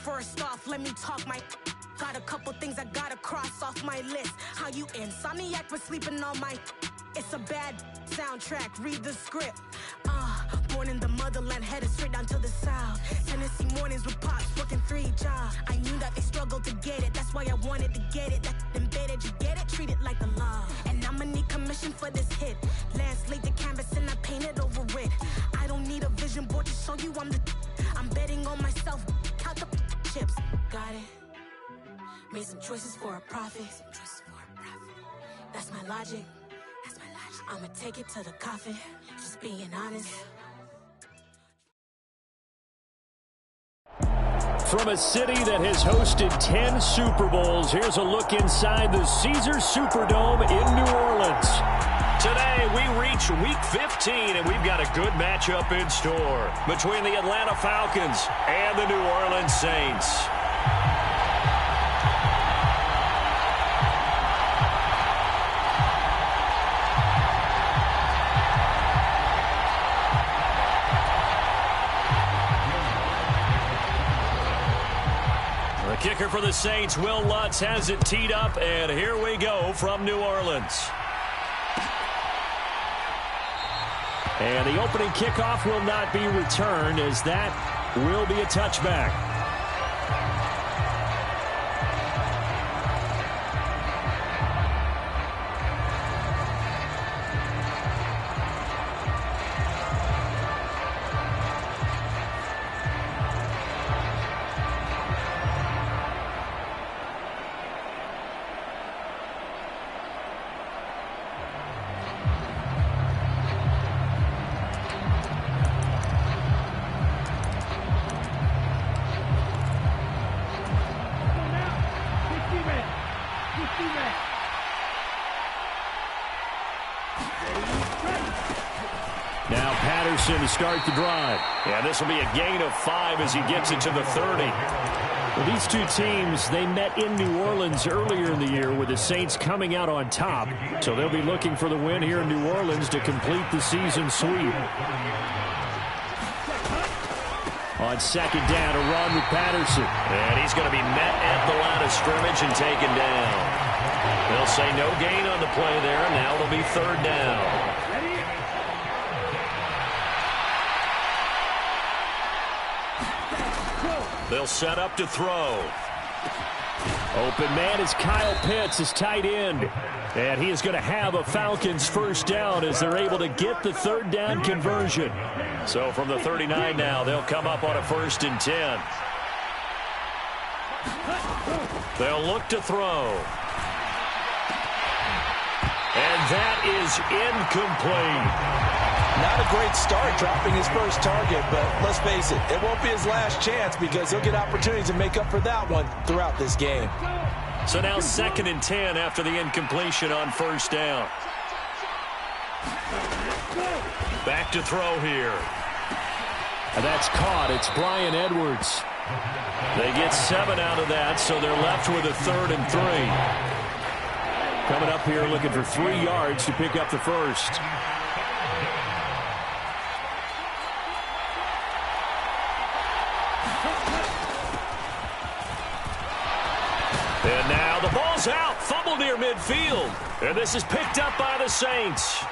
First off, let me talk my. Got a couple things I gotta cross off my list. How you insomniac for sleeping on my. It's a bad soundtrack, read the script. Born in the motherland, headed straight down to the south. Tennessee mornings with pops, working 3 jobs. I knew that they struggled to get it, that's why I wanted to get it. That embedded, you get it, treat it like a law. And I'ma need commission for this hit. Lance laid the canvas and I painted over it. I don't need a vision board to show you I'm betting on myself, count the chips. Got it. Made some choices for a profit. That's my logic. I'ma take it to the coffin, just being honest. From a city that has hosted 10 Super Bowls, here's a look inside the Caesars Superdome in New Orleans. Today, we reach Week 15, and we've got a good matchup in store between the Atlanta Falcons and the New Orleans Saints. Kicker for the Saints, Will Lutz, has it teed up, and here we go from New Orleans. And the opening kickoff will not be returned, as that will be a touchback. Now Patterson to start the drive. Yeah, this will be a gain of 5 as he gets it to the 30. Well, these two teams, they met in New Orleans earlier in the year with the Saints coming out on top. So they'll be looking for the win here in New Orleans to complete the season sweep. On second down, a run with Patterson. And he's going to be met at the line of scrimmage and taken down. They'll say no gain on the play there. Now it'll be third down. They'll set up to throw. Open man is Kyle Pitts, his tight end. And he is going to have a Falcons first down as they're able to get the third down conversion. So from the 39 now, they'll come up on a 1st and 10. They'll look to throw. And that is incomplete. Not a great start dropping his first target, but let's face it, it won't be his last chance because he'll get opportunities to make up for that one throughout this game. So now 2nd and 10 after the incompletion on first down. Back to throw here. And that's caught. It's Bryan Edwards. They get 7 out of that, so they're left with a 3rd and 3. Coming up here looking for 3 yards to pick up the first. And now the ball's out. Fumble near midfield. And this is picked up by the Saints.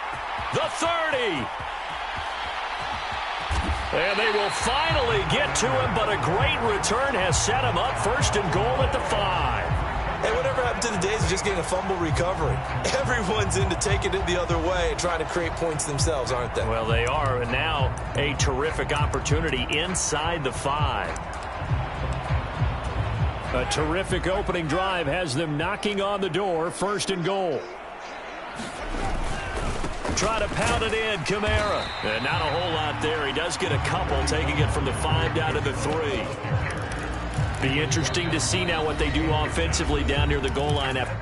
The 30. And they will finally get to him, but a great return has set him up 1st and goal at the 5. Hey, whatever happened to the days of just getting a fumble recovery? Everyone's into taking it the other way and trying to create points themselves, aren't they? Well, they are. And now a terrific opportunity inside the 5. A terrific opening drive has them knocking on the door, 1st and goal. Try to pound it in, Kamara. And not a whole lot there. He does get a couple, taking it from the 5 down to the 3. Be interesting to see now what they do offensively down near the goal line after.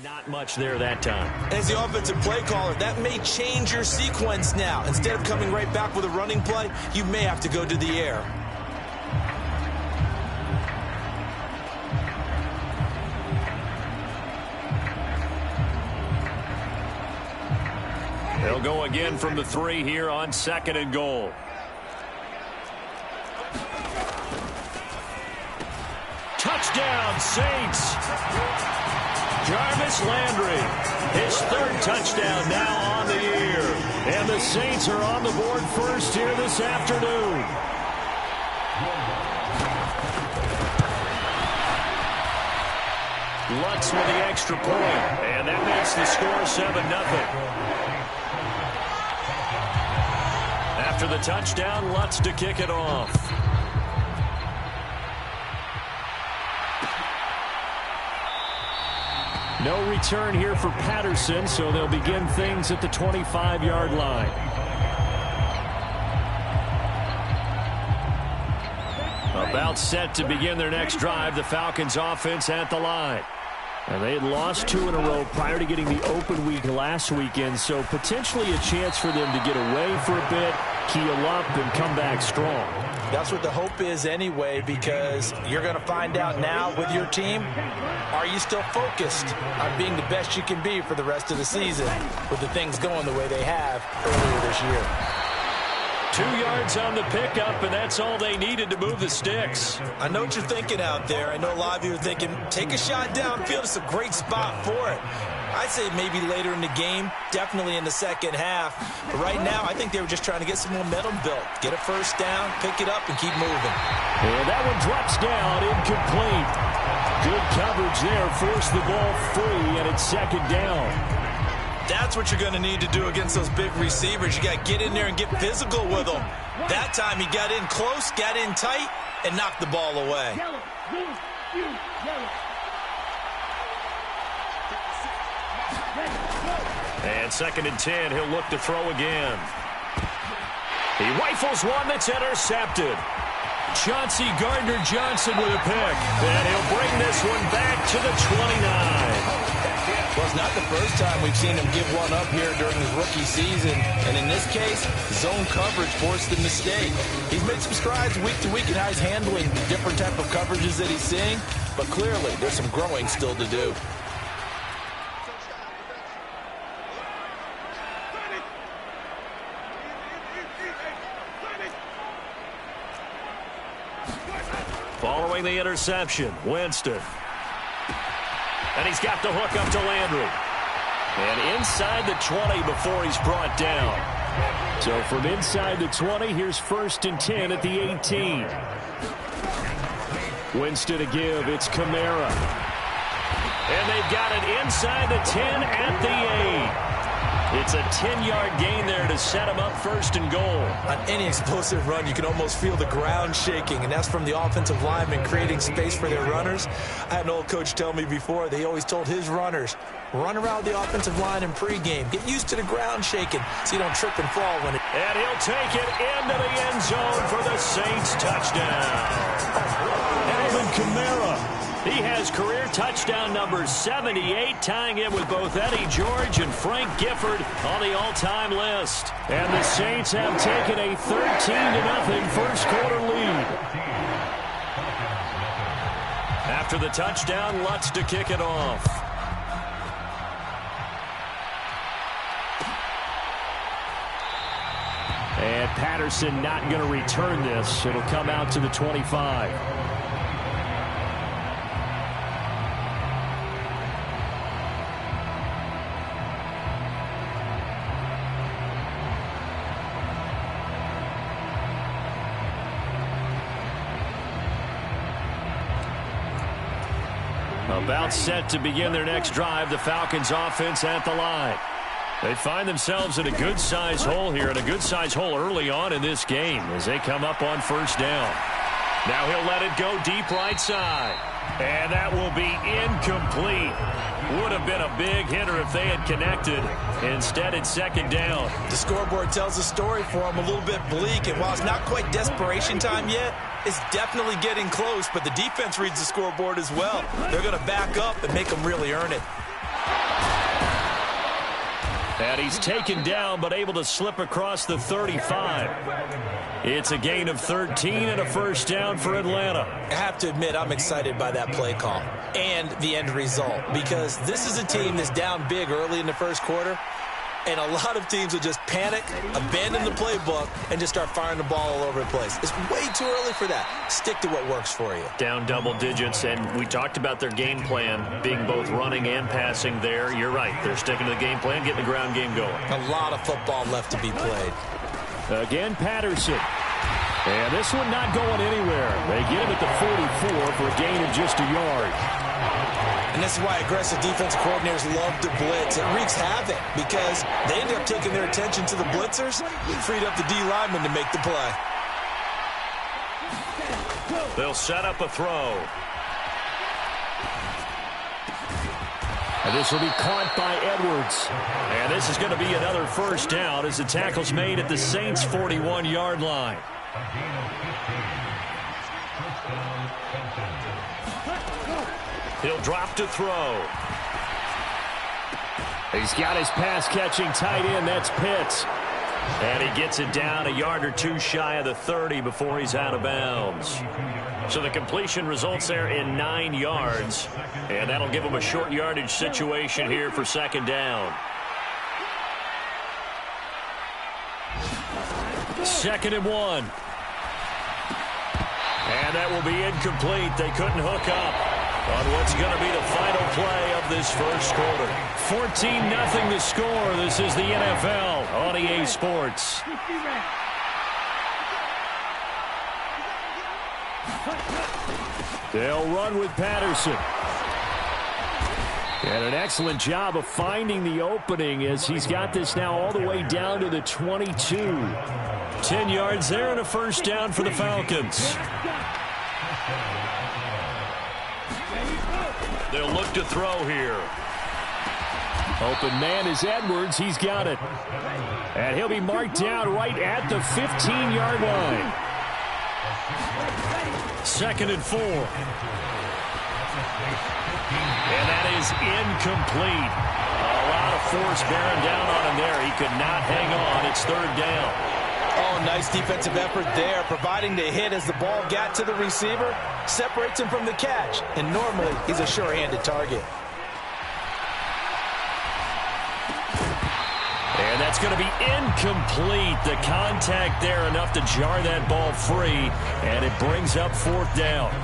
Not much there that time. As the offensive play caller, that may change your sequence now. Instead of coming right back with a running play, you may have to go to the air. They'll go again from the 3 here on 2nd and goal. Touchdown, Saints. Jarvis Landry, his 3rd touchdown now on the year. And the Saints are on the board first here this afternoon. Lutz with the extra point, and that makes the score 7-0. After the touchdown, Lutz to kick it off. No return here for Patterson, so they'll begin things at the 25-yard line. About set to begin their next drive, the Falcons offense at the line. And they had lost 2 in a row prior to getting the open week last weekend, so potentially a chance for them to get away for a bit, keel up, and come back strong. That's what the hope is anyway, because you're going to find out now with your team, are you still focused on being the best you can be for the rest of the season with the things going the way they have earlier this year? 2 yards on the pickup, and that's all they needed to move the sticks. I know what you're thinking out there. I know a lot of you are thinking, take a shot downfield. It's a great spot for it. I'd say maybe later in the game, definitely in the second half. But right now, I think they were just trying to get some momentum built. Get a first down, pick it up, and keep moving. And that one drops down, incomplete. Good coverage there, forced the ball free, and it's 2nd down. That's what you're going to need to do against those big receivers. You got to get in there and get physical with them. That time he got in close, got in tight, and knocked the ball away. And 2nd and 10, he'll look to throw again. He rifles one that's intercepted. Chauncey Gardner-Johnson with a pick. And he'll bring this one back to the 29. Well, it's not the first time we've seen him give one up here during his rookie season. And in this case, zone coverage forced the mistake. He's made some strides week to week in how he's handling the different type of coverages that he's seeing. But clearly, there's some growing still to do. Following the interception, Winston. And he's got the hook up to Landry. And inside the 20 before he's brought down. So from inside the 20, here's 1st and 10 at the 18. Winston to give. It's Kamara. And they've got it inside the 10 at the 8. It's a 10-yard gain there to set him up 1st and goal. On any explosive run, you can almost feel the ground shaking, and that's from the offensive linemen creating space for their runners. I had an old coach tell me before, they always told his runners, run around the offensive line in pregame. Get used to the ground shaking so you don't trip and fall when it... And he'll take it into the end zone for the Saints touchdown. Alvin Kamara. He has career touchdown number 78, tying it with both Eddie George and Frank Gifford on the all-time list. And the Saints have taken a 13-0 first quarter lead. After the touchdown, Lutz to kick it off. And Patterson not going to return this. It'll come out to the 25. About set to begin their next drive, the Falcons offense at the line. They find themselves in a good-sized hole here, and a good-sized hole early on in this game as they come up on 1st down. Now he'll let it go deep right side. And that will be incomplete. Would have been a big hitter if they had connected. Instead, it's 2nd down. The scoreboard tells a story for him, a little bit bleak. And while it's not quite desperation time yet, it's definitely getting close. But the defense reads the scoreboard as well. They're going to back up and make them really earn it. And he's taken down, but able to slip across the 35. It's a gain of 13 and a first down for Atlanta. I have to admit, I'm excited by that play call and the end result, because this is a team that's down big early in the first quarter, and a lot of teams will just panic, abandon the playbook, and just start firing the ball all over the place. It's way too early for that. Stick to what works for you. Down double digits, and we talked about their game plan being both running and passing there. You're right. They're sticking to the game plan, getting the ground game going. A lot of football left to be played. Again, Patterson. And this one not going anywhere. They get him at the 44 for a gain of just a yard. And this is why aggressive defense coordinators love to blitz. It wreaks havoc because they end up taking their attention to the blitzers and freed up the D lineman to make the play. They'll set up a throw. And this will be caught by Edwards. And this is going to be another first down as the tackle's made at the Saints' 41-yard line. He'll drop to throw. He's got his pass-catching tight end. That's Pitts. And he gets it down a yard or two shy of the 30 before he's out of bounds. So the completion results there in 9 yards. And that'll give him a short yardage situation here for second down. Second and 1. And that will be incomplete. They couldn't hook up on what's going to be the final play of this first quarter. 14-0 the score. This is the NFL on EA Sports. They'll run with Patterson. And an excellent job of finding the opening as he's got this now all the way down to the 22. 10 yards there and a first down for the Falcons. They'll look to throw here. Open man is Edwards. He's got it. And he'll be marked down right at the 15-yard line. Second and 4. And that is incomplete. A lot of force bearing down on him there. He could not hang on. It's third down. Oh, nice defensive effort there, providing the hit as the ball got to the receiver, separates him from the catch, and normally he's a sure-handed target. And that's going to be incomplete. The contact there enough to jar that ball free, and it brings up fourth down.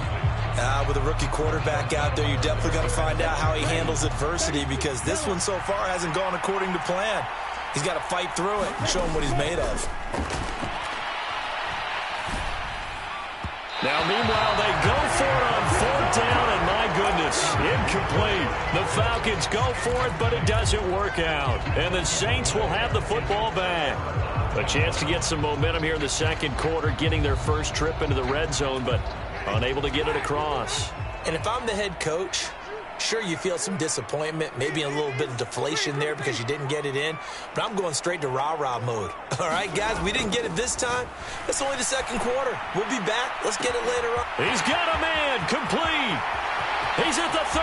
With a rookie quarterback out there, you're definitely going to find out how he handles adversity, because this one so far hasn't gone according to plan. He's got to fight through it and show him what he's made of. Now, meanwhile, they go for it on fourth down, and my goodness, incomplete. The Falcons go for it, but it doesn't work out. And the Saints will have the football back. A chance to get some momentum here in the second quarter, getting their first trip into the red zone, but unable to get it across. And if I'm the head coach, sure, you feel some disappointment, maybe a little bit of deflation there because you didn't get it in, but I'm going straight to rah-rah mode. All right, guys, we didn't get it this time. It's only the second quarter. We'll be back. Let's get it later on. He's got a man complete. He's at the 30.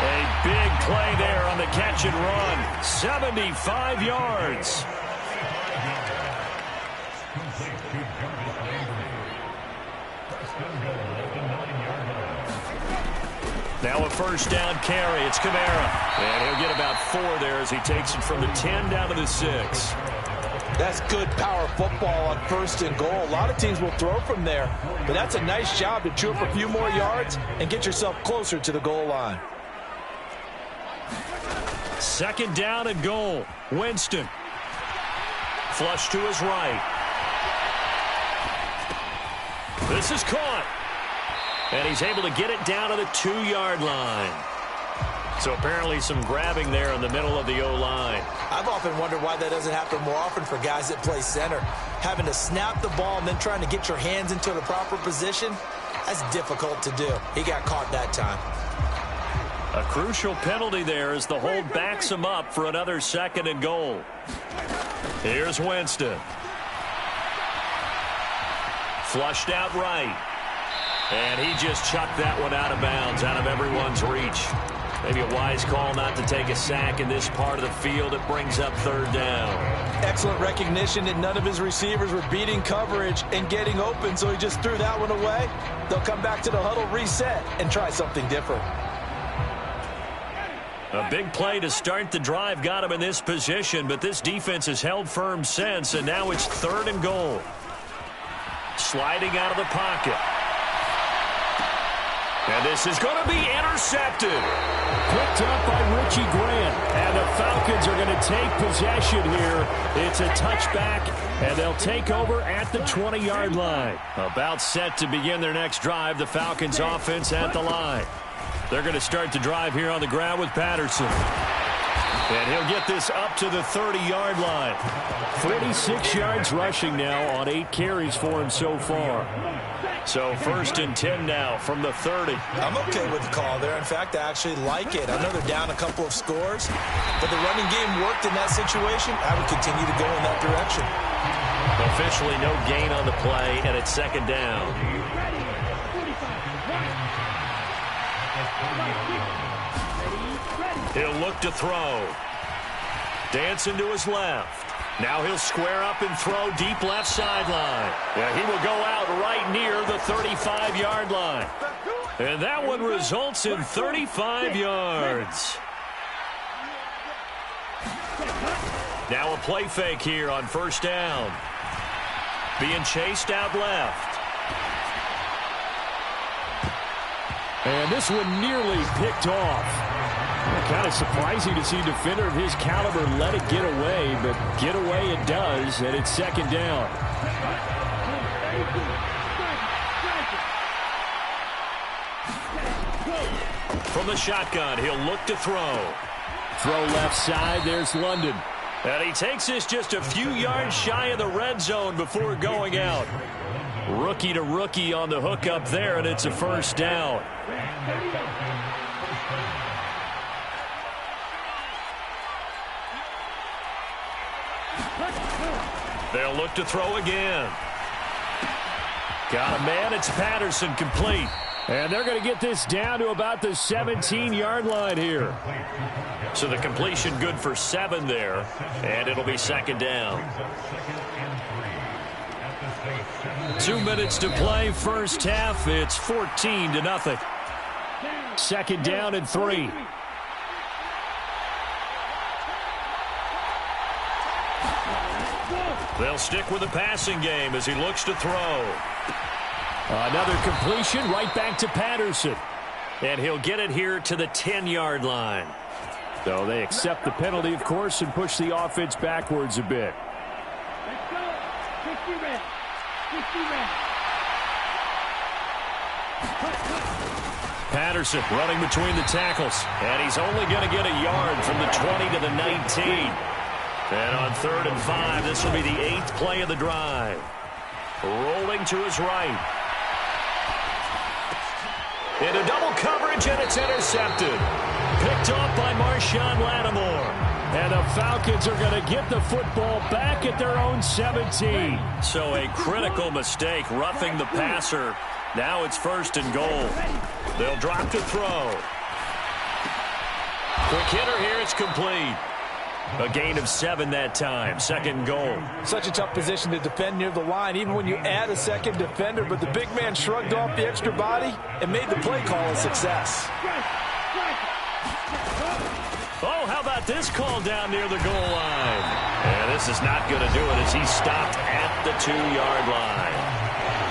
A big play there on the catch and run. 75 yards. Now a first down carry. It's Kamara. And he'll get about 4 there as he takes it from the 10 down to the 6. That's good power football on first and goal. A lot of teams will throw from there, but that's a nice job to chew up a few more yards and get yourself closer to the goal line. Second down and goal. Winston. Flush to his right. This is caught. And he's able to get it down to the 2-yard line. So apparently some grabbing there in the middle of the O-line. I've often wondered why that doesn't happen more often for guys that play center. Having to snap the ball and then trying to get your hands into the proper position, that's difficult to do. He got caught that time. A crucial penalty there as the hold backs him up for another second and goal. Here's Winston. Flushed out right. And he just chucked that one out of bounds, out of everyone's reach. Maybe a wise call not to take a sack in this part of the field. It brings up third down. Excellent recognition that none of his receivers were beating coverage and getting open, so he just threw that one away. They'll come back to the huddle, reset, and try something different. A big play to start the drive got him in this position, but this defense has held firm since, and now it's third and goal. Sliding out of the pocket. And this is going to be intercepted. Picked up by Richie Grant. And the Falcons are going to take possession here. It's a touchback, and they'll take over at the 20-yard line. About set to begin their next drive, the Falcons offense at the line. They're going to start the drive here on the ground with Patterson. And he'll get this up to the 30-yard line. 46 yards rushing now on 8 carries for him so far. So first and 10 now from the 30. I'm okay with the call there. In fact, I actually like it. I know they're down a couple of scores, but the running game worked in that situation. I would continue to go in that direction. Officially no gain on the play, and it's second down. He'll look to throw. Dancing to his left. Now he'll square up and throw deep left sideline. Yeah, he will go out right near the 35-yard line. And that one results in 35 yards. Now a play fake here on first down. Being chased out left. And this one nearly picked off. Kind of surprising to see a defender of his caliber let it get away, but get away it does, and it's second down. From the shotgun, he'll look to throw. Throw left side, there's London. And he takes this just a few yards shy of the red zone before going out. Rookie to rookie on the hook up there, and it's a first down. They'll look to throw again. Got a man, it's Patterson, complete. And they're going to get this down to about the 17-yard line here. So the completion good for 7 there, and it'll be second down. 2 minutes to play, first half. It's 14-0. Second down and 3. They'll stick with the passing game as he looks to throw. Another completion right back to Patterson. And he'll get it here to the 10-yard line. So they accept the penalty, of course, and push the offense backwards a bit. Let's go. 50 red. 50 red. Patterson running between the tackles. And he's only going to get a yard from the 20 to the 19. And on 3rd and 5, this will be the 8th play of the drive. Rolling to his right. Into double coverage, and it's intercepted. Picked off by Marshawn Lattimore. And the Falcons are going to get the football back at their own 17. So a critical mistake, roughing the passer. Now it's first and goal. They'll drop to throw. Quick hitter here, it's complete. A gain of 7 that time. Second goal. Such a tough position to defend near the line, even when you add a second defender. But the big man shrugged off the extra body and made the play call a success. Oh, how about this call down near the goal line? And this is not going to do it as he's stopped at the 2-yard line.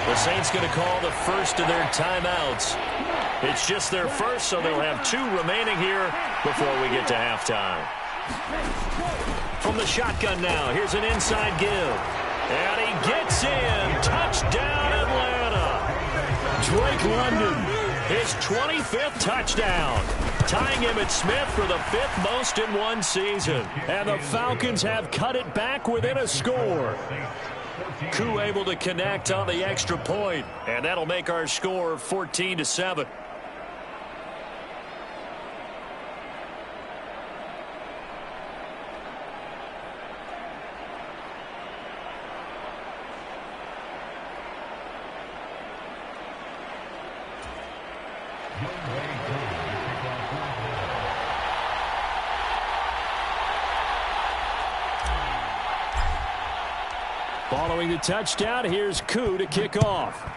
The Saints going to call the first of their timeouts. It's just their first, so they'll have 2 remaining here before we get to halftime. From the shotgun now, here's an inside give. And he gets in. Touchdown, Atlanta. Drake London. His 25th touchdown. Tying Emmitt Smith for the 5th most in one season. And the Falcons have cut it back within a score. Koo able to connect on the extra point. And that'll make our score 14-7. Following the touchdown, here's Koo to kick off.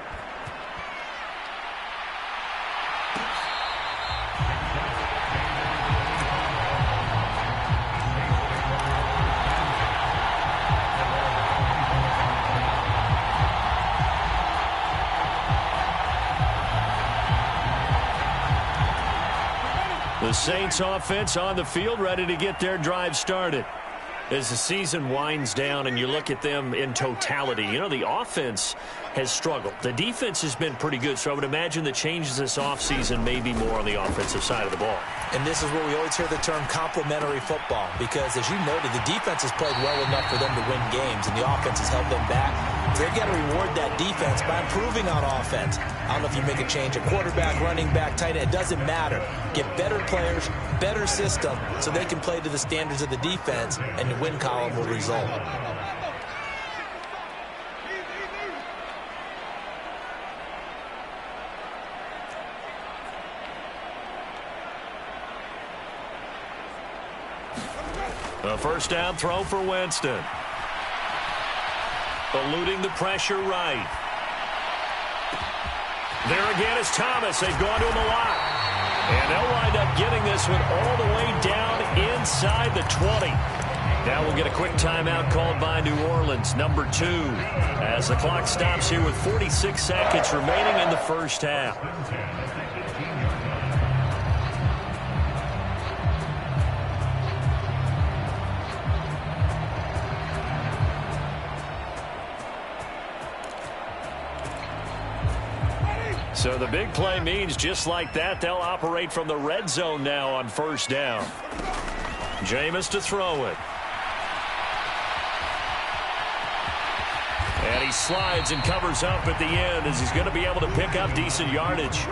The Saints offense on the field, ready to get their drive started. As the season winds down and you look at them in totality, you know, the offense has struggled. The defense has been pretty good, so I would imagine the changes this offseason may be more on the offensive side of the ball. And this is where we always hear the term complementary football, because as you noted, the defense has played well enough for them to win games, and the offense has held them back. So they've got to reward that defense by improving on offense. I don't know if you make a change, a quarterback, running back, tight end, it doesn't matter. Get better players, better system, so they can play to the standards of the defense, and the win column will result. A first down throw for Winston. Eluding the pressure right. There again is Thomas. They've gone to him a lot. And they'll wind up getting this one all the way down inside the 20. Now we'll get a quick timeout called by New Orleans, number 2, as the clock stops here with 46 seconds remaining in the first half. So the big play means just like that, they'll operate from the red zone now on first down. Jameis to throw it. And he slides and covers up at the end as he's going to be able to pick up decent yardage.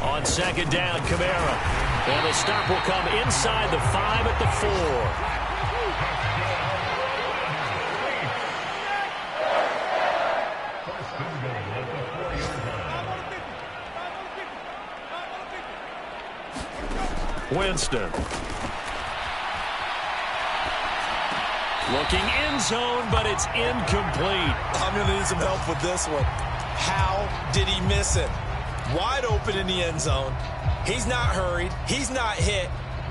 On second down, Kamara. And the stop will come inside the 5 at the 4. Winston. Looking end zone, but it's incomplete. I'm going to need some help with this one. How did he miss it? Wide open in the end zone. He's not hurried. He's not hit.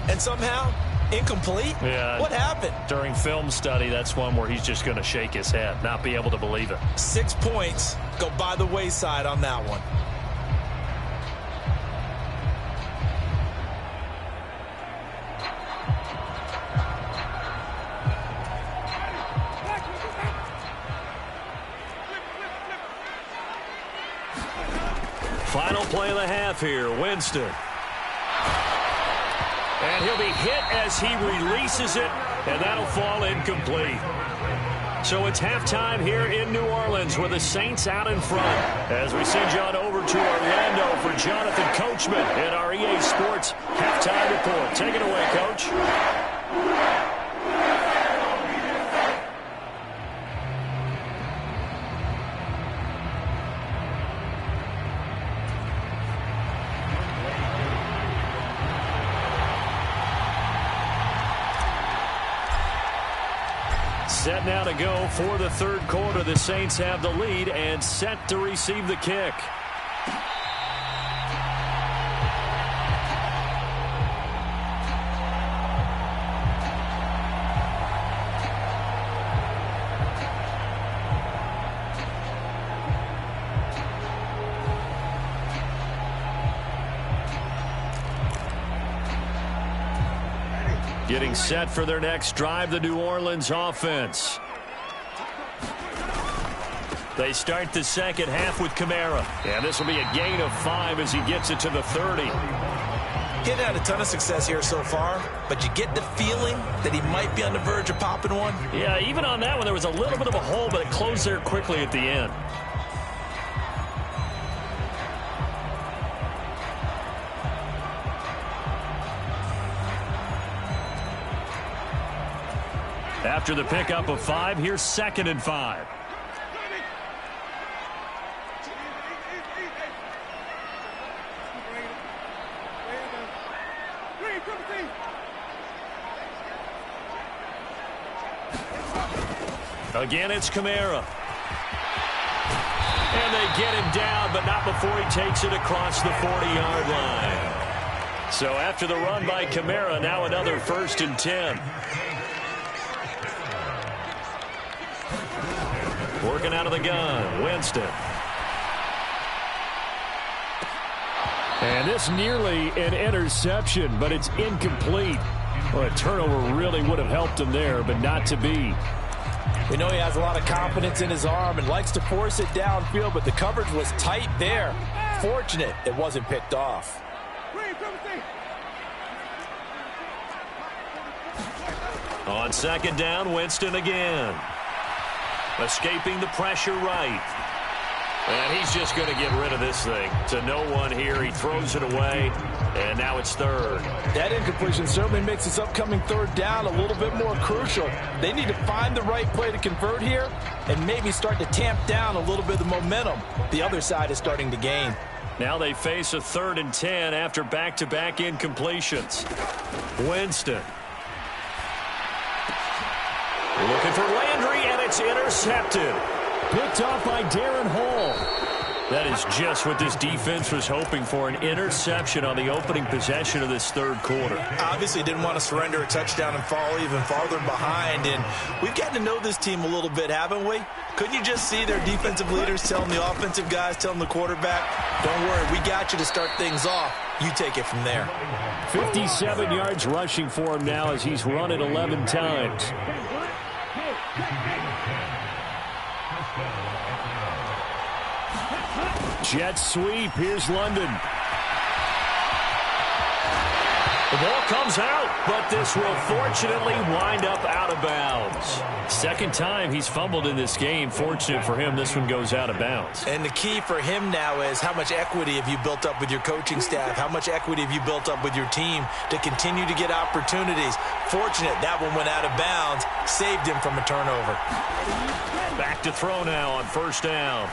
And somehow, incomplete? Yeah. What happened? During film study, that's one where he's just going to shake his head, not be able to believe it. 6 points go by the wayside on that one. Final play of the half here, Winston. And he'll be hit as he releases it, and that'll fall incomplete. So it's halftime here in New Orleans with the Saints out in front. As we send you on over to Orlando for Jonathan Coachman in our EA Sports Halftime Report. Take it away, Coach. Set now to go for the third quarter. The Saints have the lead and set to receive the kick. Getting set for their next drive, the New Orleans offense. They start the second half with Kamara. And this will be a gain of 5 as he gets it to the 30. He hadn't had a ton of success here so far, but you get the feeling that he might be on the verge of popping one. Yeah, even on that one, there was a little bit of a hole, but it closed there quickly at the end. After the pickup of 5, here's 2nd and 5. Again, it's Kamara. And they get him down, but not before he takes it across the 40-yard line. So after the run by Kamara, now another 1st and 10. Working out of the gun, Winston. And this nearly an interception, but it's incomplete. Well, a turnover really would have helped him there, but not to be. We know he has a lot of confidence in his arm and likes to force it downfield, but the coverage was tight there. Fortunate it wasn't picked off. On 2nd down, Winston again. Escaping the pressure right. And he's just going to get rid of this thing. To no one here. He throws it away, and now it's 3rd. That incompletion certainly makes this upcoming 3rd down a little bit more crucial. They need to find the right play to convert here and maybe start to tamp down a little bit of the momentum the other side is starting to gain. Now they face a 3rd and 10 after back-to-back incompletions. Winston. Looking for Landry, and it's intercepted. Picked off by Darren Hall. That is just what this defense was hoping for, an interception on the opening possession of this 3rd quarter. Obviously didn't want to surrender a touchdown and fall even farther behind, and we've gotten to know this team a little bit, haven't we? Couldn't you just see their defensive leaders telling the offensive guys, telling the quarterback, don't worry, we got you to start things off. You take it from there. 57 yards rushing for him now as he's run it 11 times. Jet sweep. Here's London. The ball comes out, but this will fortunately wind up out of bounds. 2nd time he's fumbled in this game. Fortunate for him, this one goes out of bounds. And the key for him now is how much equity have you built up with your coaching staff? How much equity have you built up with your team to continue to get opportunities? Fortunate that one went out of bounds, saved him from a turnover. Back to throw now on 1st down.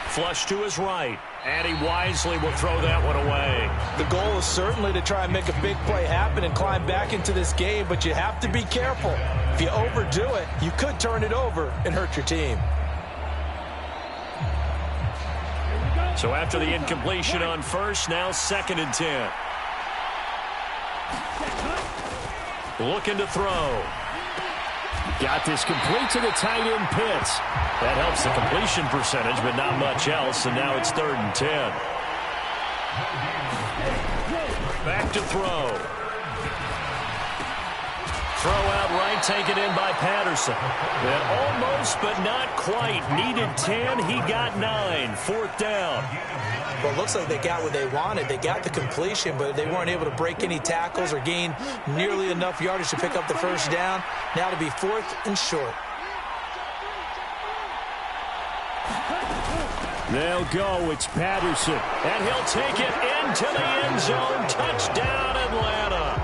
Flush to his right, and he wisely will throw that one away. The goal is certainly to try and make a big play happen and climb back into this game, but you have to be careful. If you overdo it, you could turn it over and hurt your team. So after the incompletion on 1st, now 2nd and 10. Looking to throw. Got this complete to the tight end Pitts. That helps the completion percentage, but not much else, and now it's 3rd and 10. Back to throw. Throw out right, taken in by Patterson. And almost, but not quite. Needed 10, he got 9. 4th down. Well, it looks like they got what they wanted. They got the completion, but they weren't able to break any tackles or gain nearly enough yardage to pick up the 1st down. Now to be 4th and short. They'll go. It's Patterson. And he'll take it into the end zone. Touchdown, Atlanta.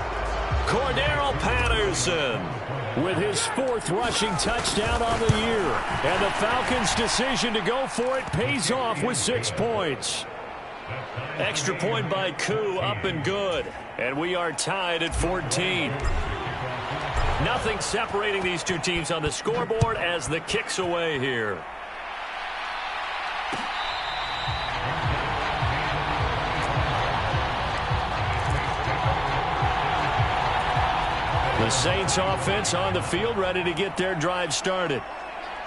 Cordarrelle Patterson with his 4th rushing touchdown on the year. And the Falcons' decision to go for it pays off with 6 points. Extra point by Koo, up and good. And we are tied at 14. Nothing separating these two teams on the scoreboard as the kick's away here. The Saints offense on the field, ready to get their drive started.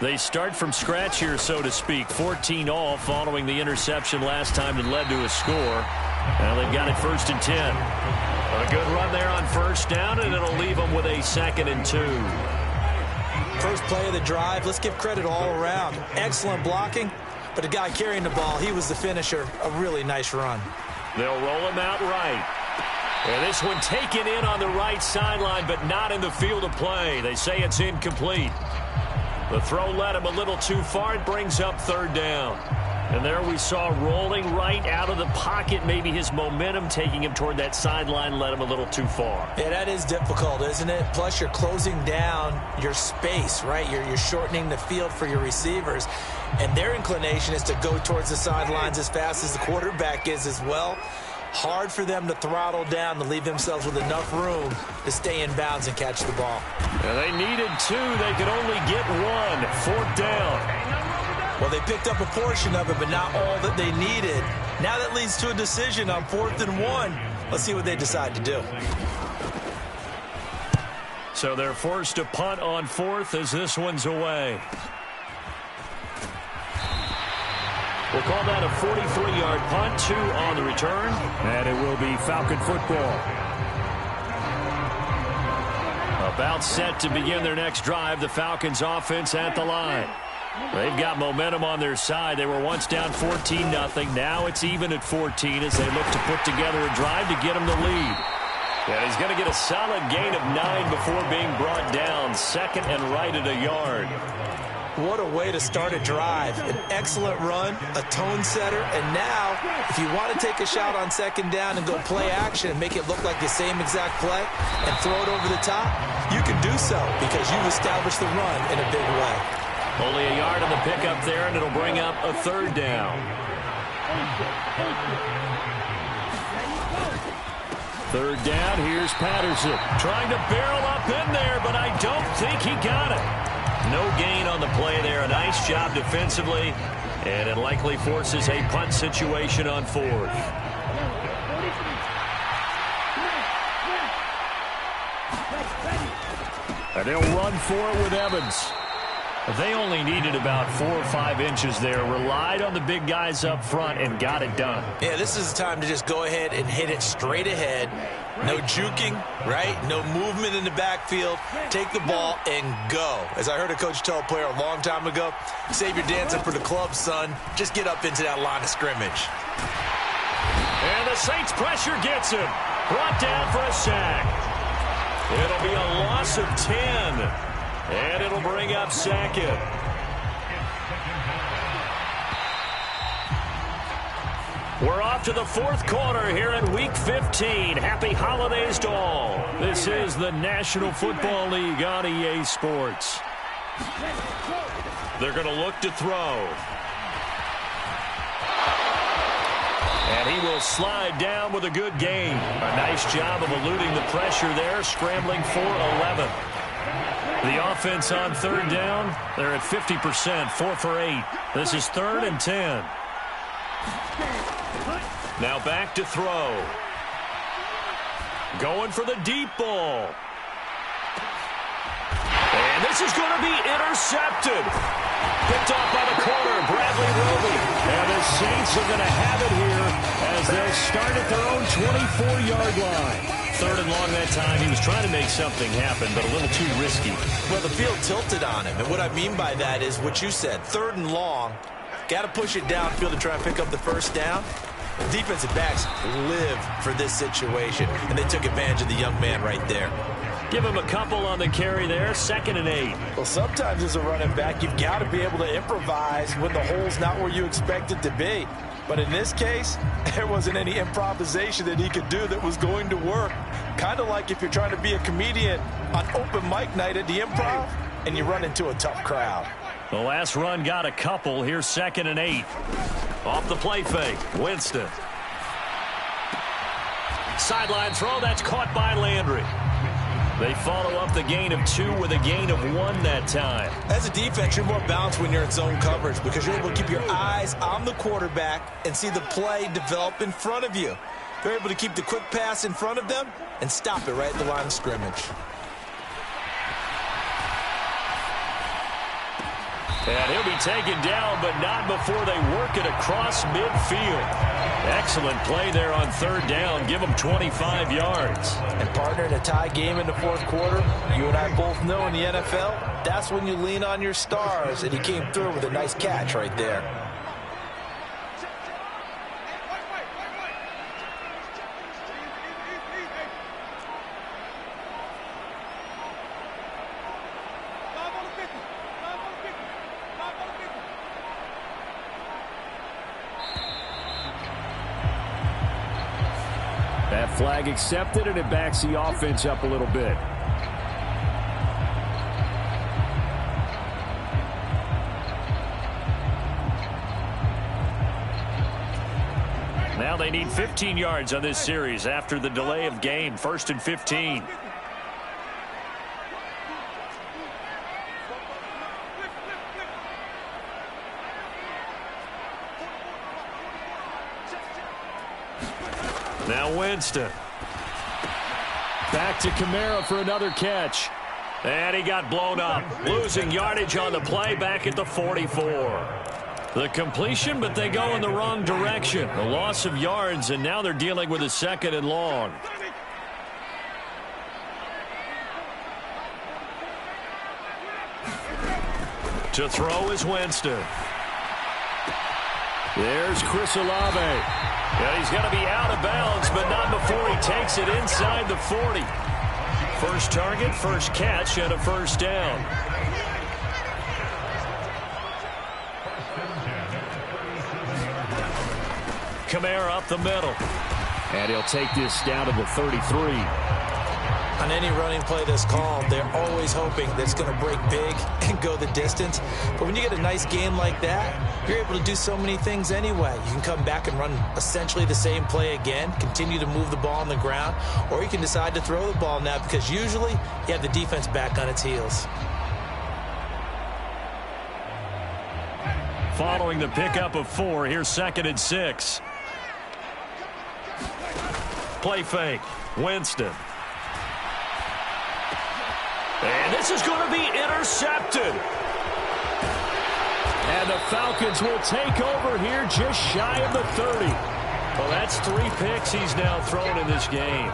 They start from scratch here, so to speak. 14 all following the interception last time that led to a score. Now they've got it 1st and 10. A good run there on 1st down, and it'll leave them with a 2nd and 2. First play of the drive. Let's give credit all around. Excellent blocking, but the guy carrying the ball, he was the finisher. A really nice run. They'll roll him out right. And this one taken in on the right sideline, but not in the field of play. They say it's incomplete. The throw led him a little too far. It brings up 3rd down. And there we saw rolling right out of the pocket. Maybe his momentum taking him toward that sideline led him a little too far. Yeah, that is difficult, isn't it? Plus, you're closing down your space, right? You're shortening the field for your receivers. And their inclination is to go towards the sidelines as fast as the quarterback is as well. Hard for them to throttle down to leave themselves with enough room to stay in bounds and catch the ball. Yeah, they needed 2. They could only get 1. 4th down. Well, they picked up a portion of it, but not all that they needed. Now that leads to a decision on 4th and 1. Let's see what they decide to do. So they're forced to punt on 4th as this one's away. We'll call that a 43-yard punt, 2 on the return. And it will be Falcon football. About set to begin their next drive, the Falcons offense at the line. They've got momentum on their side. They were once down 14-0. Now it's even at 14 as they look to put together a drive to get them the lead. Yeah, he's going to get a solid gain of 9 before being brought down. 2nd and right at a yard. What a way to start a drive. An excellent run, a tone setter, and now if you want to take a shot on 2nd down and go play action and make it look like the same exact play and throw it over the top, you can do so because you've established the run in a big way. Only a yard on the pickup there, and it'll bring up a 3rd down. 3rd down, here's Patterson. Trying to barrel up in there, but I don't think he got it. No gain on the play there. A nice job defensively, and it likely forces a punt situation on 4th. And they'll run for it with Evans. They only needed about 4 or 5 inches there. Relied on the big guys up front and got it done. Yeah, this is the time to just go ahead and hit it straight ahead. No juking, right? No movement in the backfield. Take the ball and go. As I heard a coach tell a player a long time ago, save your dancing for the club, son. Just get up into that line of scrimmage. And the Saints pressure gets him. Brought down for a sack. It'll be a loss of 10. And it'll bring up 2nd. We're off to the 4th quarter here in Week 15. Happy holidays to all. This is the National Football League on EA Sports. They're going to look to throw. And he will slide down with a good gain. A nice job of eluding the pressure there, scrambling for 11. The offense on 3rd down, they're at 50%, 4 for 8. This is 3rd and 10. Now back to throw. Going for the deep ball. And this is going to be intercepted. Picked off by the corner, Bradley Roby. And the Saints are going to have it here as they'll start at their own 24-yard line. 3rd and long that time. He was trying to make something happen, but a little too risky. Well, the field tilted on him, and what I mean by that is what you said. 3rd and long, got to push it downfield to try and pick up the 1st down. Defensive backs live for this situation, and they took advantage of the young man right there. Give him a couple on the carry there, 2nd and 8. Well, sometimes as a running back, you've got to be able to improvise when the hole's not where you expect it to be. But in this case, there wasn't any improvisation that he could do that was going to work. Kind of like if you're trying to be a comedian on open mic night at the Improv and you run into a tough crowd. The last run got a couple. Here's 2nd and 8. Off the play fake, Winston. Sideline throw, that's caught by Landry. They follow up the gain of 2 with a gain of 1 that time. As a defense, you're more balanced when you're in zone coverage because you're able to keep your eyes on the quarterback and see the play develop in front of you. They're able to keep the quick pass in front of them and stop it right at the line of scrimmage. And he'll be taken down, but not before they work it across midfield. Excellent play there on 3rd down. Give them 25 yards. And partner, in a tie game in the 4th quarter, you and I both know in the NFL, that's when you lean on your stars, and he came through with a nice catch right there. That flag accepted, and it backs the offense up a little bit. Now they need 15 yards on this series after the delay of game. 1st and 15. Now Winston. Back to Kamara for another catch. And he got blown up. Losing yardage on the play back at the 44. The completion, but they go in the wrong direction. The loss of yards, and now they're dealing with a 2nd and long. To throw is Winston. There's Chris Olave. And he's going to be out of bounds, but not before he takes it inside the 40. First target, first catch, and a first down. Kamara up the middle. And he'll take this down to the 33. On any running play that's called, they're always hoping that it's going to break big and go the distance. But when you get a nice game like that, you're able to do so many things anyway. You can come back and run essentially the same play again, continue to move the ball on the ground, or you can decide to throw the ball now because usually you have the defense back on its heels. Following the pickup of 4, here's 2nd and 6. Play fake. Winston. And this is going to be intercepted. And the Falcons will take over here just shy of the 30. Well, that's 3 picks he's now thrown in this game.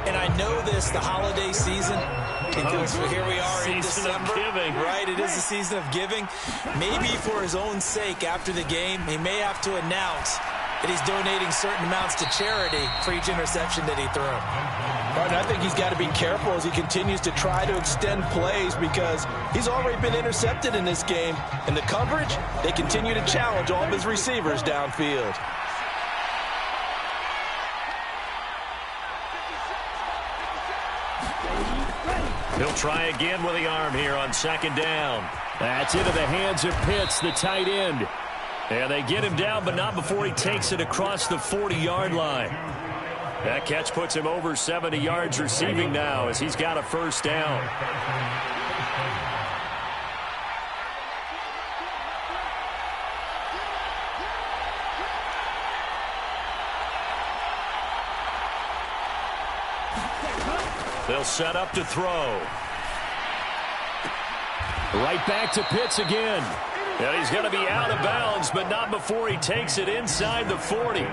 And I know this, the holiday season, because here we are in December. December. Giving. Right, it is the season of giving. Maybe for his own sake after the game, he may have to announce that he's donating certain amounts to charity for each interception that he threw. Right, I think he's got to be careful as he continues to try to extend plays because he's already been intercepted in this game. And the coverage, they continue to challenge all of his receivers downfield. He'll try again with the arm here on 2nd down. That's into the hands of Pitts, the tight end. And they get him down, but not before he takes it across the 40-yard line. That catch puts him over 70 yards receiving now as he's got a first down. They'll set up to throw. Right back to Pitts again. And he's going to be out of bounds, but not before he takes it inside the 40.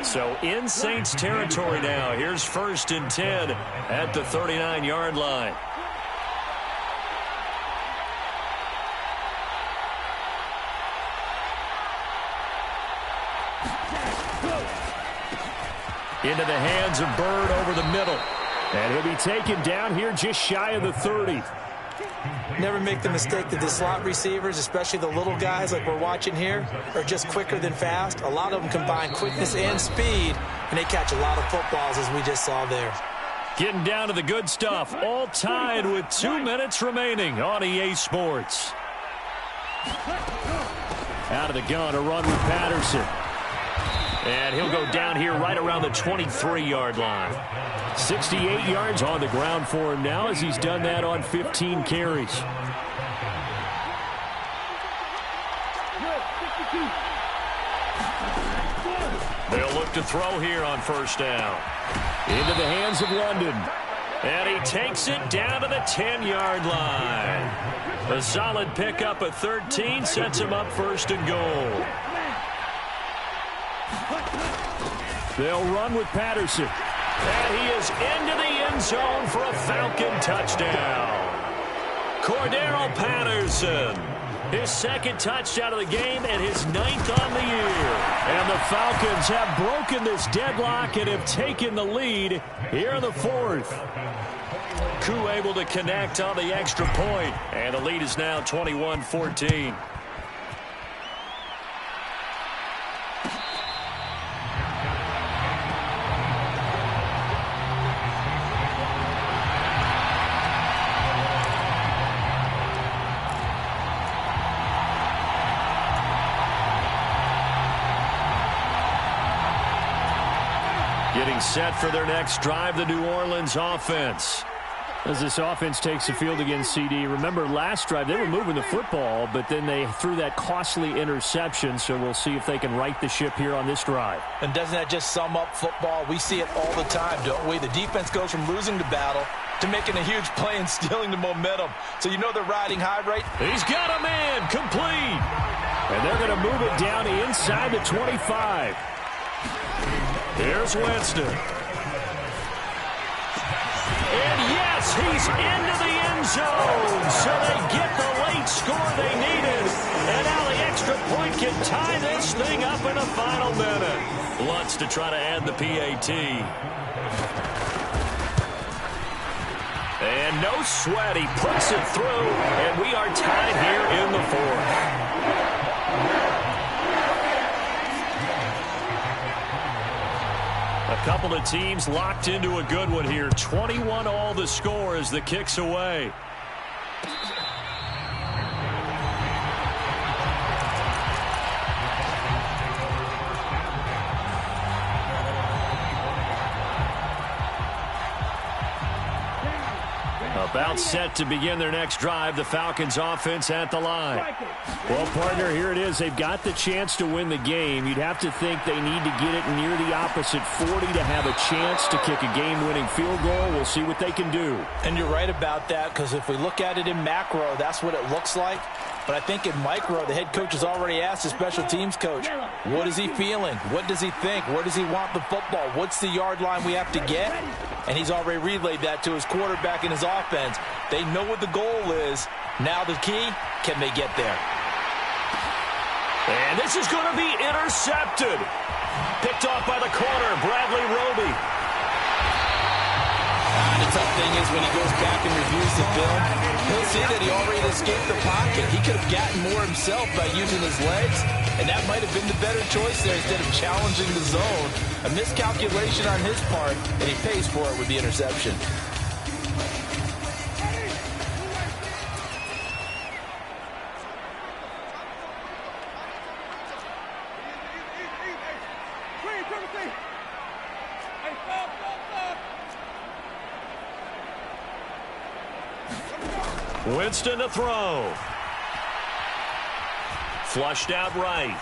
So in Saints territory now. Here's 1st and 10 at the 39-yard line. Into the hands of Bird over the middle. And he'll be taken down here just shy of the 30. Never make the mistake that the slot receivers, especially the little guys like we're watching here, are just quicker than fast. A lot of them combine quickness and speed, and they catch a lot of footballs, as we just saw there. Getting down to the good stuff, all tied with 2 minutes remaining on EA Sports. Out of the gun, a run with Patterson. And he'll go down here right around the 23-yard line. 68 yards on the ground for him now as he's done that on 15 carries. They'll look to throw here on 1st down. Into the hands of London. And he takes it down to the 10-yard line. A solid pickup at 13 sets him up 1st and goal. They'll run with Patterson. And he is into the end zone for a Falcon touchdown. Cordarrelle Patterson. His 2nd touchdown of the game and his 9th on the year. And the Falcons have broken this deadlock and have taken the lead here in the 4th. Koo able to connect on the extra point. And the lead is now 21-14. Getting set for their next drive, the New Orleans offense. As this offense takes the field against CD, remember last drive they were moving the football, but then they threw that costly interception, so we'll see if they can right the ship here on this drive. And doesn't that just sum up football? We see it all the time, don't we? The defense goes from losing the battle to making a huge play and stealing the momentum. So you know they're riding high, right? He's got a man, complete. And they're going to move it down inside the 25. Here's Winston. And yes, he's into the end zone. So they get the late score they needed. And now the extra point can tie this thing up in the final minute. Lutz to try to add the PAT. And no sweat. He puts it through. And we are tied here in the fourth. A couple of teams locked into a good one here. 21 all the score as the kick's away. About set to begin their next drive, the Falcons offense at the line. Well, partner, here it is. They've got the chance to win the game. You'd have to think they need to get it near the opposite 40 to have a chance to kick a game-winning field goal. We'll see what they can do. And you're right about that, because if we look at it in macro, that's what it looks like. But I think in micro, the head coach has already asked the special teams coach, what is he feeling? What does he think? Where does he want the football? What's the yard line we have to get? And he's already relayed that to his quarterback and his offense. They know what the goal is. Now the key, can they get there? And this is going to be intercepted. Picked off by the corner, Bradley Roby. The tough thing is when he goes back and reviews the film, he'll see that he already escaped the pocket. He could have gotten more himself by using his legs, and that might have been the better choice there instead of challenging the zone. A miscalculation on his part, and he pays for it with the interception. Winston to throw. Flushed out right.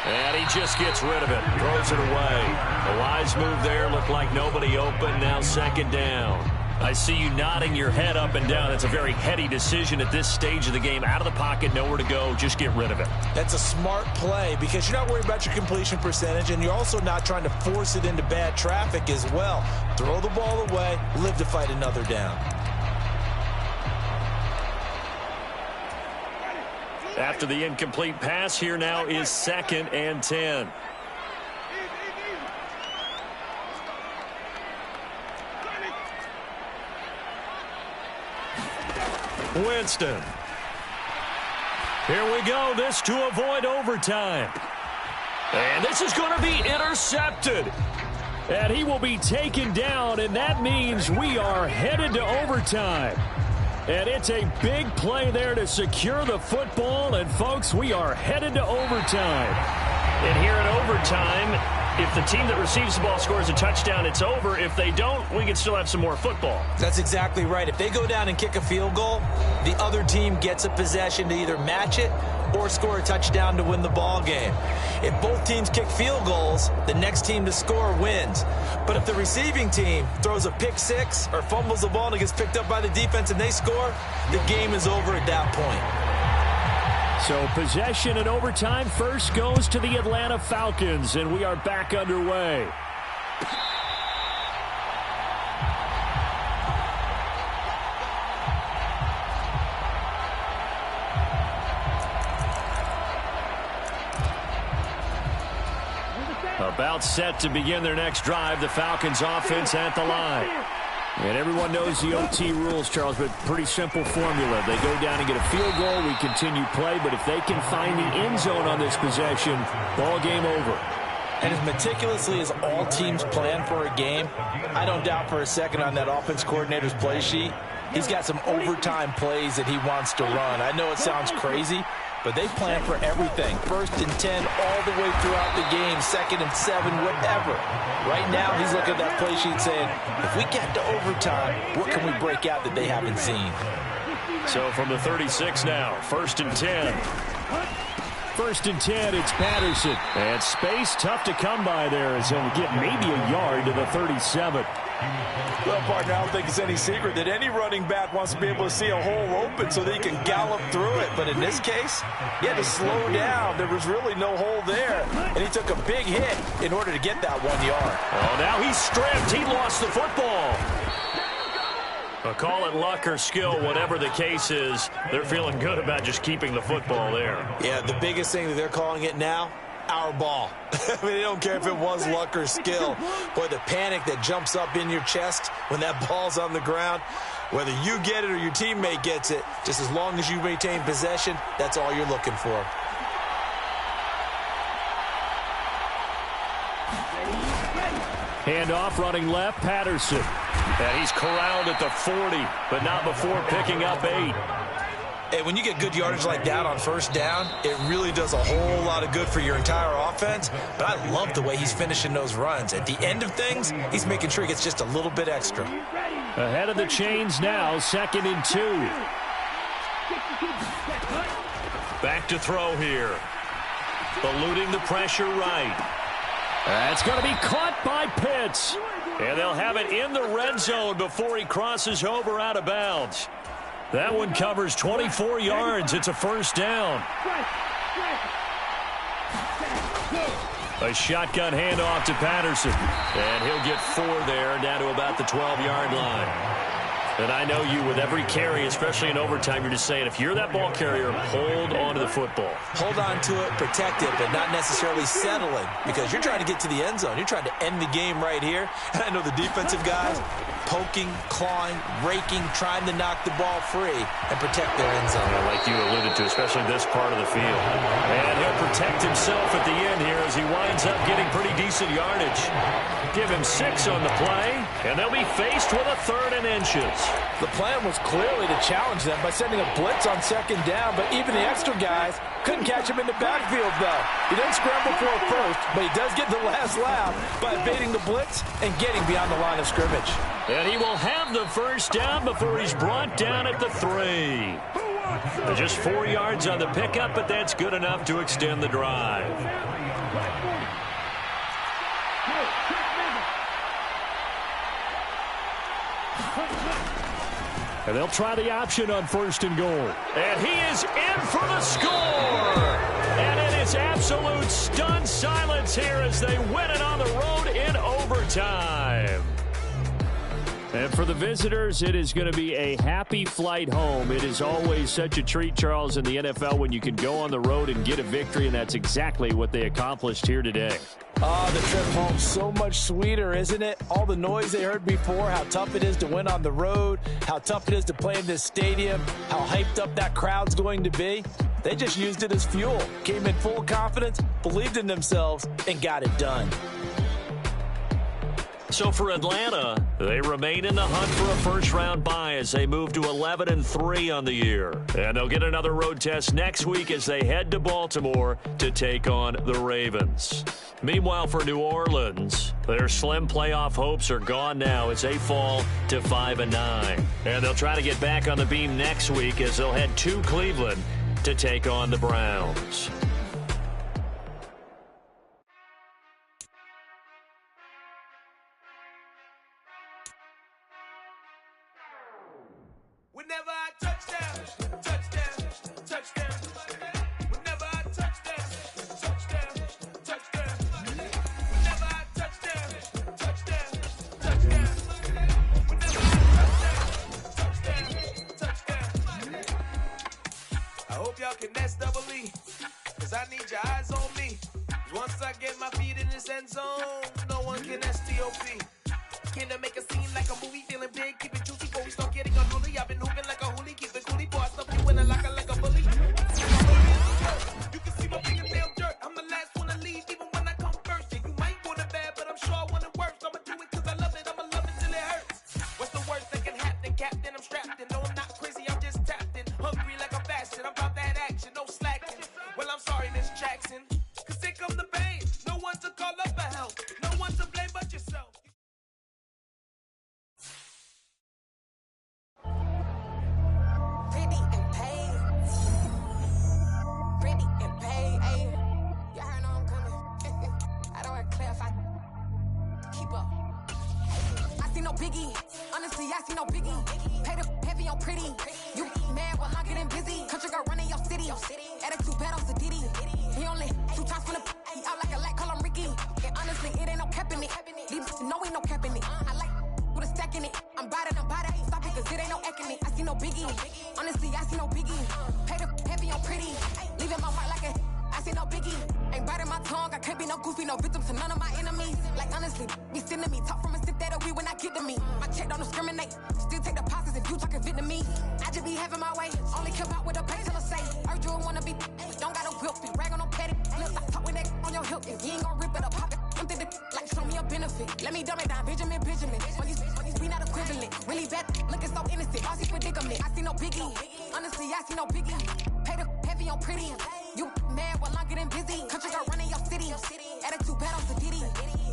And he just gets rid of it. Throws it away. A wise move there. Looked like nobody open. Now second down. I see you nodding your head up and down. That's a very heady decision at this stage of the game. Out of the pocket, nowhere to go. Just get rid of it. That's a smart play because you're not worried about your completion percentage, and you're also not trying to force it into bad traffic as well. Throw the ball away. Live to fight another down. After the incomplete pass, here now is 2nd and 10. Winston. Here we go. This to avoid overtime. And this is going to be intercepted. And he will be taken down, and that means we are headed to overtime. And it's a big play there to secure the football. And, folks, we are headed to overtime. And here in overtime, if the team that receives the ball scores a touchdown, it's over. If they don't, we can still have some more football. That's exactly right. If they go down and kick a field goal, the other team gets a possession to either match it or score a touchdown to win the ball game. If both teams kick field goals, the next team to score wins. But if the receiving team throws a pick six or fumbles the ball and it gets picked up by the defense and they score, the game is over at that point. So possession in overtime first goes to the Atlanta Falcons, and we are back underway. About set to begin their next drive, the Falcons offense at the line. And everyone knows the OT rules, Charles, but pretty simple formula. They go down and get a field goal, we continue play, but if they can find the end zone on this possession, ball game over. And as meticulously as all teams plan for a game, I don't doubt for a second on that offense coordinator's play sheet, he's got some overtime plays that he wants to run. I know it sounds crazy, but they plan for everything. 1st and 10 all the way throughout the game, 2nd and 7, whatever. Right now, he's looking at that play sheet saying, if we get to overtime, what can we break out that they haven't seen? So from the 36 now, 1st and 10. 1st and 10, it's Patterson. And space tough to come by there as he'll get maybe a yard to the 37. Well, partner, I don't think it's any secret that any running back wants to be able to see a hole open so that he can gallop through it. But in this case, he had to slow down. There was really no hole there, and he took a big hit in order to get that 1 yard. Oh, now he's stripped. He lost the football. Call it luck or skill, whatever the case is, they're feeling good about just keeping the football there. Yeah, the biggest thing that they're calling it now, our ball. I mean, they don't care if it was luck or skill. Boy, the panic that jumps up in your chest when that ball's on the ground, whether you get it or your teammate gets it, just as long as you maintain possession, that's all you're looking for. Handoff running left, Patterson. And he's corralled at the 40, but not before picking up 8. Hey, when you get good yardage like that on 1st down, it really does a whole lot of good for your entire offense. But I love the way he's finishing those runs. At the end of things, he's making sure he gets just a little bit extra. Ahead of the chains now, 2nd and 2. Back to throw here. Eluding the pressure right. That's going to be caught by Pitts. And they'll have it in the red zone before he crosses over out of bounds. That one covers 24 yards. It's a 1st down. A shotgun handoff to Patterson. And he'll get 4 there, down to about the 12-yard line. And I know you, with every carry, especially in overtime, you're just saying, if you're that ball carrier, hold on to the football. Hold on to it, protect it, but not necessarily settling, because you're trying to get to the end zone. You're trying to end the game right here. And I know the defensive guys poking, clawing, raking, trying to knock the ball free and protect their end zone. Like you alluded to, especially this part of the field. And he'll protect himself at the end here as he winds up getting pretty decent yardage. Give him 6 on the play, and they'll be faced with a 3rd and inches. The plan was clearly to challenge them by sending a blitz on 2nd down, but even the extra guys couldn't catch him in the backfield, though. He doesn't scramble for it first, but he does get the last laugh by evading the blitz and getting beyond the line of scrimmage. And he will have the 1st down before he's brought down at the 3. Just 4 yards on the pickup, but that's good enough to extend the drive. And they'll try the option on 1st and goal. And he is in for the score! And it is absolute stunned silence here as they win it on the road in overtime. And for the visitors, it is going to be a happy flight home. It is always such a treat, Charles, in the NFL when you can go on the road and get a victory, and that's exactly what they accomplished here today. Oh, the trip home, so much sweeter, isn't it? All the noise they heard before, how tough it is to win on the road, how tough it is to play in this stadium, how hyped up that crowd's going to be. They just used it as fuel, came in full confidence, believed in themselves, and got it done. So for Atlanta, they remain in the hunt for a first-round bye as they move to 11-3 on the year. And they'll get another road test next week as they head to Baltimore to take on the Ravens. Meanwhile, for New Orleans, their slim playoff hopes are gone now as they fall to 5-9. And they'll try to get back on the beam next week as they'll head to Cleveland to take on the Browns. Whenever I touchdown, touchdown, touchdown. Whenever I touchdown, touchdown, touchdown. Whenever I touchdown, touchdown, touchdown. Whenever I touchdown, I hope y'all can nest double E, cause I need your eyes on me. Once I get my feet in this end zone, no one can STOP. Can I make a scene like a movie, feeling big, keep it juicy before we start getting unruly. I've been hooping like a hoolie, keep it coolie, boy, I stuff you in a locker like a bully. You can see my fingernail dirt, I'm the last one to leave, even when I come first. Yeah, you might want it bad, but I'm sure I want it worse. I'ma do it cause I love it, I'ma love it till it hurts. What's the worst that can happen, Captain? I'm strapped in, no I'm not crazy, I'm just tapped in. Hungry like I'm fasting, I'm about that action, no slacking. see no biggie. Honestly, I see no biggie. Pay the heavy on pretty. You mad while I'm getting busy. Country girl running your city. Attitude bad on Diddy. He only 2 times from the he out like a light, call him Ricky. And honestly, it ain't no cap in it. These no ain't no cap in it. I like with a stack in it. I'm bad it. Stop it, cause it ain't no eck in it. I see no biggie. Honestly, I see no biggie. Pay the heavy on pretty. Leaving my mark like a I see no biggie. Ain't biting my tongue. I can't be no goofy, no victim to none of my enemies. Like honestly, be sending me talk from a sip that we when I get to me. My check don't discriminate. Still take deposits if you talking Vietnamese. I just be having my way. Only keep out with a pay till I say. Heard you wanna be. Don't got a whip. Be rag on no petty. Look, I talk with that on your hip. If you ain't gon' rip it up, pop it. Empty the like show me a benefit. Let me dumb it down, Benjamin. On these we not equivalent. Really bad, looking so innocent. Bossy predicament. I see no biggie. Honestly, I see no biggie. Pay the heavy on pretty. You mad while I'm getting busy. Country girl running your city. Attitude bad on Diddy.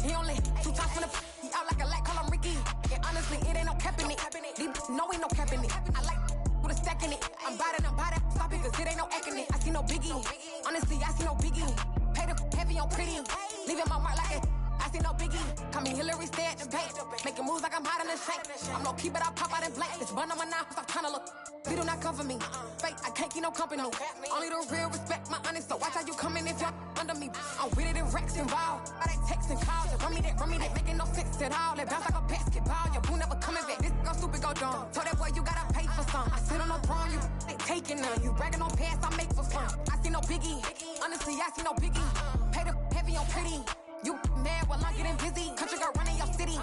He only 2 times from the he out like a light, call him Ricky. And honestly, it ain't no cap in it. These no ain't no cap in it. I like with a stack in it. I'm bad it. Stop it, cause it ain't no eck in it. I see no biggie. Honestly, I see no biggie. Pay the heavy on pretty. Leaving my mark like a I see no biggie. Call me Hillary, stay at the bank. Making moves like I'm hot in the shank. I'm no keep it, I pop out in blank. This bun on my knife, I'm trying to look. They do not come for me. Fake, I can't keep no company. Only the real respect my honest. So watch how you coming if you're under me. I'm with it in Rex involved. I they text and calls. Run me that, making no sense at all. They bounce like a basketball. Your boo never coming back. This go stupid, go dumb. Told that boy you gotta pay for some. I sit on no throne, you they taking none. You bragging on past, I make for fun. I see no biggie. Honestly, I see no biggie. Pay the heavy on pretty. You mad while I'm getting busy. Country girl running your city.